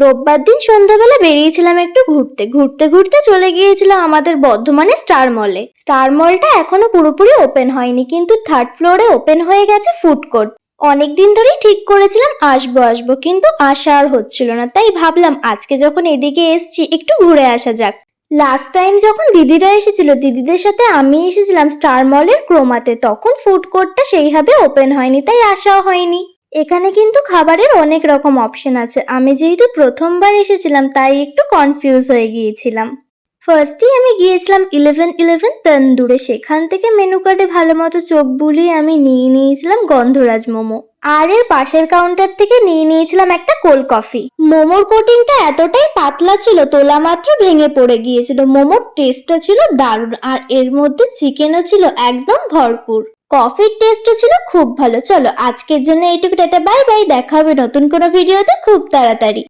রোববার দিন সন্ধ্যাবেলা বেরিয়েছিলাম একটু ঘুরতে ঘুরতে ঘুরতে চলে গিয়েছিলাম আমাদের বর্ধমানে স্টার মলে। স্টার মলটা এখনো পুরোপুরি ওপেন হয়নি, কিন্তু থার্ড ফ্লোরে ওপেন হয়ে গেছে ফুড কোর্ট। অনেকদিন ধরেই ঠিক করেছিলাম আসবো আসবো, কিন্তু আসা আর হচ্ছিল না, তাই ভাবলাম আজকে যখন এদিকে এসছি একটু ঘুরে আসা যাক। লাস্ট টাইম যখন দিদিরা এসেছিল, দিদিদের সাথে আমি এসেছিলাম স্টার মলের ক্রোমাতে, তখন ফুড কোর্টটা সেইভাবে ওপেন হয়নি, তাই আসাও হয়নি। এখানে কিন্তু খাবারের অনেক রকম অপশন আছে। আমি যেহেতু প্রথমবার এসেছিলাম তাই একটু কনফিউজ হয়ে গিয়েছিলাম। ফার্স্টেই আমি গিয়েছিলাম 1111 তন্দুরে, সেখান থেকে মেনু কার্ডে ভালো মতো চোখ বুলিয়ে আমি নিয়ে নিয়েছিলাম গন্ধরাজ মোমো, আর এর পাশের কাউন্টার থেকে নিয়ে নিয়েছিলাম একটা কোল্ড কফি। মোমোর কোটিংটা এতটাই পাতলা ছিল, তোলা মাত্র ভেঙে পড়ে গিয়েছিল। মোমোর টেস্টটা ছিল দারুণ, আর এর মধ্যে চিকেনও ছিল একদম ভরপুর। কফির টেস্টও ছিল খুব ভালো। চলো আজকের জন্য এইটুকু, টাটা, বাই বাই। দেখা হবে নতুন কোনো ভিডিওতে খুব তাড়াতাড়ি।